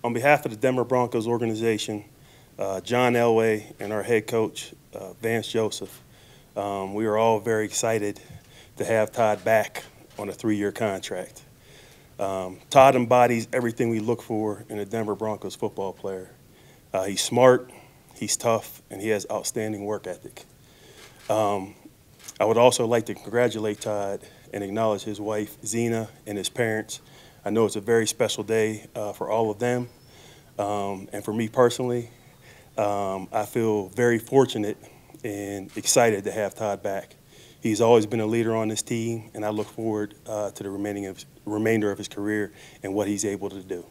On behalf of the Denver Broncos organization, John Elway and our head coach, Vance Joseph, we are all very excited to have Todd back on a 3-year contract. Todd embodies everything we look for in a Denver Broncos football player. He's smart, he's tough, and he has outstanding work ethic. I would also like to congratulate Todd and acknowledge his wife, Zena, and his parents. I know it's a very special day for all of them. And for me personally, I feel very fortunate and excited to have Todd back. He's always been a leader on this team, and I look forward to the remainder of his career and what he's able to do.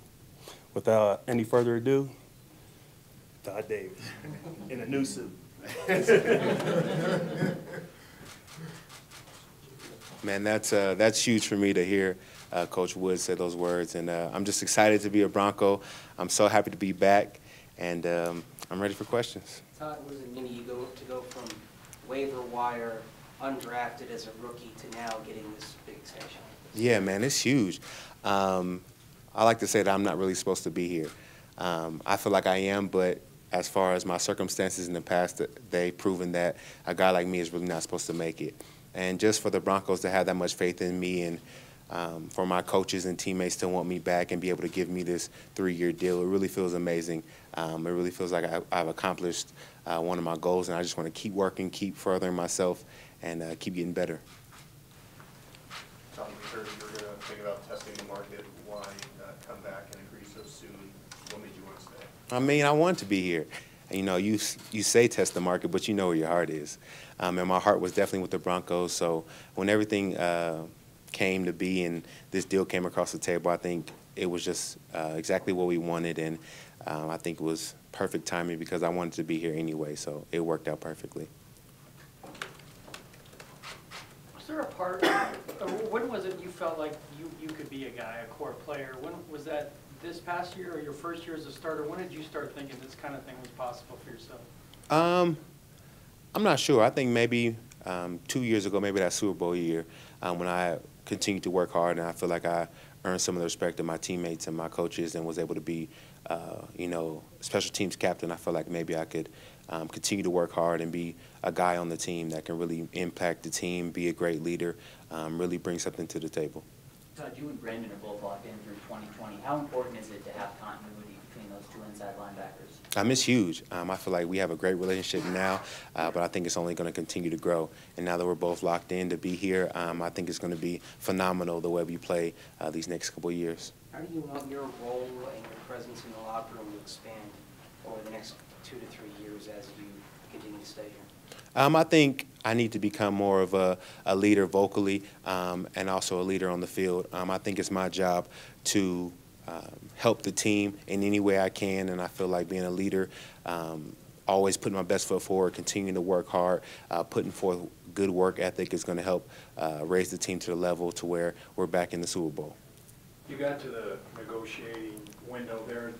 Without any further ado, Todd Davis in a new suit. Man, that's huge for me to hear Coach Wood say those words, and I'm just excited to be a Bronco. I'm so happy to be back, and I'm ready for questions. Todd, what does it mean to you to go from waiver wire, undrafted as a rookie, to now getting this big extension? Yeah, man, it's huge. I like to say that I'm not really supposed to be here. I feel like I am, but as far as my circumstances in the past, they've proven that a guy like me is really not supposed to make it. And just for the Broncos to have that much faith in me, and for my coaches and teammates to want me back and be able to give me this 3-year deal, it really feels amazing. It really feels like I've accomplished one of my goals, and I just want to keep working, keep furthering myself, and keep getting better. Tom, we heard you were going to think about testing the market. Why come back and agree so soon? What made you want to stay? I mean, I want to be here. You know, you say test the market, but you know where your heart is. And my heart was definitely with the Broncos. So when everything came to be and this deal came across the table, I think it was just exactly what we wanted. And I think it was perfect timing because I wanted to be here anyway. So it worked out perfectly. Was there a part, when was it you felt like you could be a guy, a core player? When was that? This past year or your first year as a starter, when did you start thinking this kind of thing was possible for yourself? I'm not sure. I think maybe 2 years ago, maybe that Super Bowl year, when I continued to work hard and I feel like I earned some of the respect of my teammates and my coaches and was able to be, you know, special teams captain. I feel like maybe I could continue to work hard and be a guy on the team that can really impact the team, be a great leader, really bring something to the table. Todd, you and Brandon are both locked in through 2020. How important is it to have continuity between those two inside linebackers? It's huge. I feel like we have a great relationship now, but I think it's only going to continue to grow. And now that we're both locked in to be here, I think it's going to be phenomenal the way we play these next couple of years. How do you want your role and your presence in the locker room to expand over the next 2 to 3 years as you continue to stay here? I think I need to become more of a leader vocally and also a leader on the field. I think it's my job to help the team in any way I can, and I feel like being a leader, always putting my best foot forward, continuing to work hard, putting forth good work ethic is going to help raise the team to the level to where we're back in the Super Bowl. You got to the negotiating window there.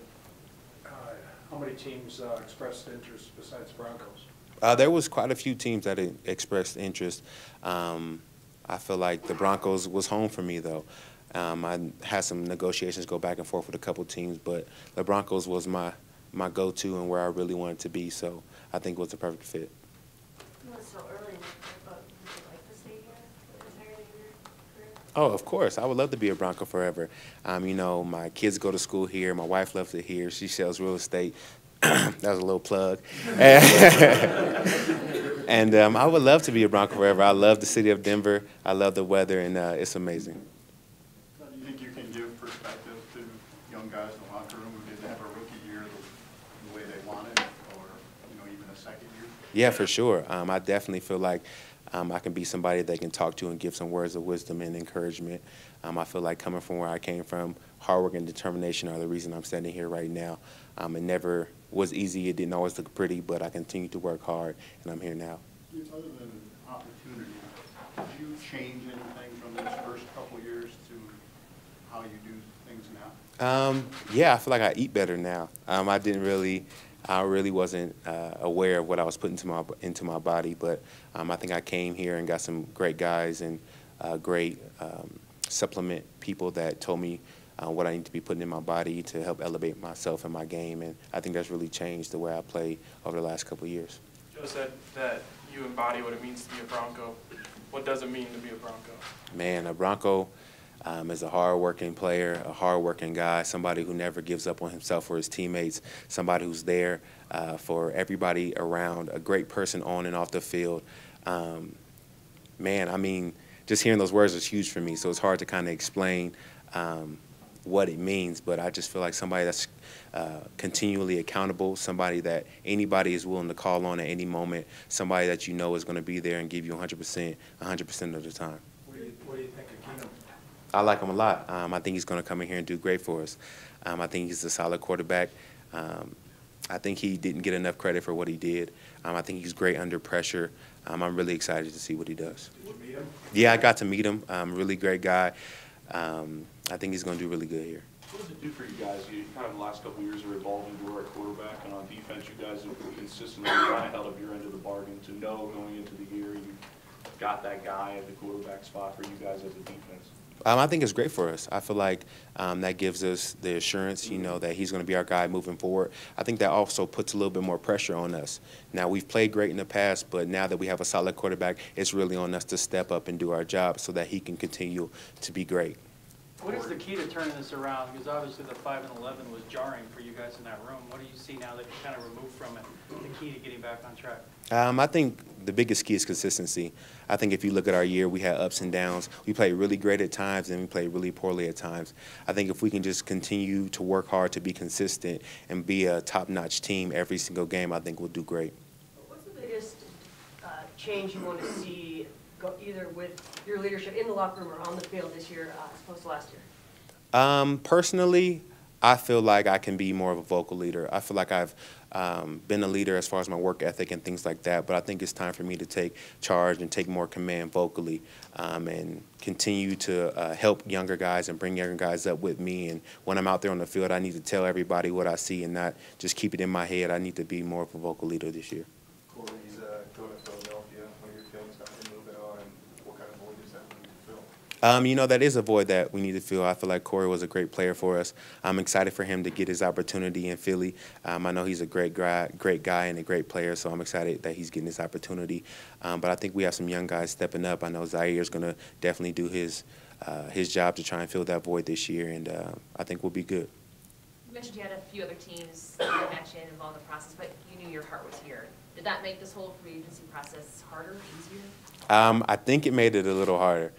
How many teams expressed interest besides Broncos? There was quite a few teams that expressed interest. I feel like the Broncos was home for me, though. I had some negotiations go back and forth with a couple teams, but the Broncos was my go-to and where I really wanted to be, so I think it was the perfect fit. It was so early, but would you like to stay here for the entirety of your career? Oh, of course. I would love to be a Bronco forever. You know, my kids go to school here. My wife loves it here. She sells real estate. That was a little plug. And I would love to be a Bronco forever. I love the city of Denver. I love the weather, and it's amazing. Do you think you can give perspective to young guys in the locker room who didn't have a rookie year the way they wanted, or even a second year? Yeah, for sure. I definitely feel like I can be somebody they can talk to and give some words of wisdom and encouragement. I feel like coming from where I came from, hard work and determination are the reason I'm standing here right now. It never was easy. It didn't always look pretty, but I continued to work hard, and I'm here now. Other than opportunity, did you change anything from those first couple years to how you do things now? Yeah, I feel like I eat better now. I really wasn't aware of what I was putting into my body, but I think I came here and got some great guys and great supplement people that told me what I need to be putting in my body to help elevate myself and my game. And I think that's really changed the way I play over the last couple of years. Joe said that you embody what it means to be a Bronco. What does it mean to be a Bronco? Man, a Bronco is a hard-working player, a hard-working guy, somebody who never gives up on himself or his teammates, somebody who's there for everybody around, a great person on and off the field. Man, I mean, just hearing those words is huge for me, so it's hard to kind of explain what it means, but I just feel like somebody that's continually accountable, somebody that anybody is willing to call on at any moment, somebody that you know is going to be there and give you 100% of the time. What do you think of Keenum? I like him a lot. I think he's going to come in here and do great for us. I think he's a solid quarterback. I think he didn't get enough credit for what he did. I think he's great under pressure. I'm really excited to see what he does. Did you meet him? Yeah, I got to meet him. Really great guy. I think he's going to do really good here. What does it do for you guys? You kind of the last couple of years are evolving door at quarterback, and on defense, you guys have consistently kind of held up your end of the bargain to know going into the year you got that guy at the quarterback spot for you guys as a defense. I think it's great for us. I feel like that gives us the assurance, you know, that he's going to be our guy moving forward. I think that also puts a little bit more pressure on us. Now, we've played great in the past, but now that we have a solid quarterback, it's really on us to step up and do our job so that he can continue to be great. What is the key to turning this around? Because obviously the 5-11 was jarring for you guys in that room. What do you see now that you're kind of removed from it, the key to getting back on track? I think the biggest key is consistency. I think if you look at our year, we had ups and downs. We played really great at times and we played really poorly at times. I think if we can just continue to work hard to be consistent and be a top-notch team every single game, I think we'll do great. What's the biggest change you want to see either with your leadership in the locker room or on the field this year as opposed to last year? Personally, I feel like I can be more of a vocal leader. I feel like I've been a leader as far as my work ethic and things like that, but I think it's time for me to take charge and take more command vocally and continue to help younger guys and bring younger guys up with me. And when I'm out there on the field, I need to tell everybody what I see and not just keep it in my head. I need to be more of a vocal leader this year. Corey's going to Philadelphia. What are your feelings about him moving on, and what kind of void does that need to fill? You know, that is a void that we need to fill. I feel like Corey was a great player for us. I'm excited for him to get his opportunity in Philly. I know he's a great guy and a great player, so I'm excited that he's getting his opportunity. But I think we have some young guys stepping up. I know Zaire's going to definitely do his job to try and fill that void this year, and I think we'll be good. You mentioned you had a few other teams that match in involved in the process, but you knew your heart was here. Did that make this whole free agency process harder, easier? I think it made it a little harder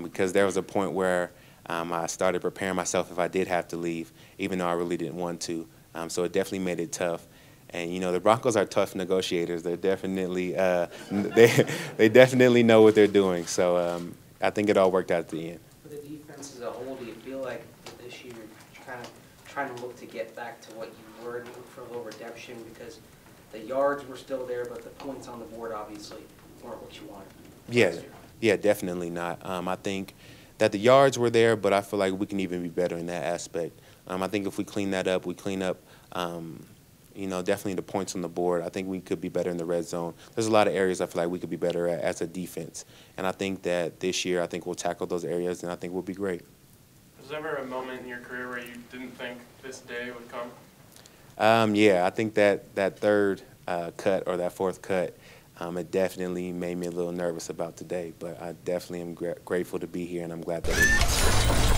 because there was a point where I started preparing myself if I did have to leave, even though I really didn't want to. So it definitely made it tough. And, you know, the Broncos are tough negotiators. They're definitely they definitely know what they're doing. So I think it all worked out at the end. For the defense as a whole, do you feel like this year you're kind of trying to look to get back to what you were, look for a little redemption, because the yards were still there, but the points on the board obviously weren't what you wanted? Yeah, definitely not. I think that the yards were there, but I feel like we can even be better in that aspect. I think if we clean that up, we clean up, you know, definitely the points on the board. I think we could be better in the red zone. There's a lot of areas I feel like we could be better at as a defense. And I think that this year, I think we'll tackle those areas, and I think we'll be great. Was there ever a moment in your career where you didn't think this day would come? Yeah, I think that third cut or that fourth cut, it definitely made me a little nervous about today. But I definitely am grateful to be here, and I'm glad that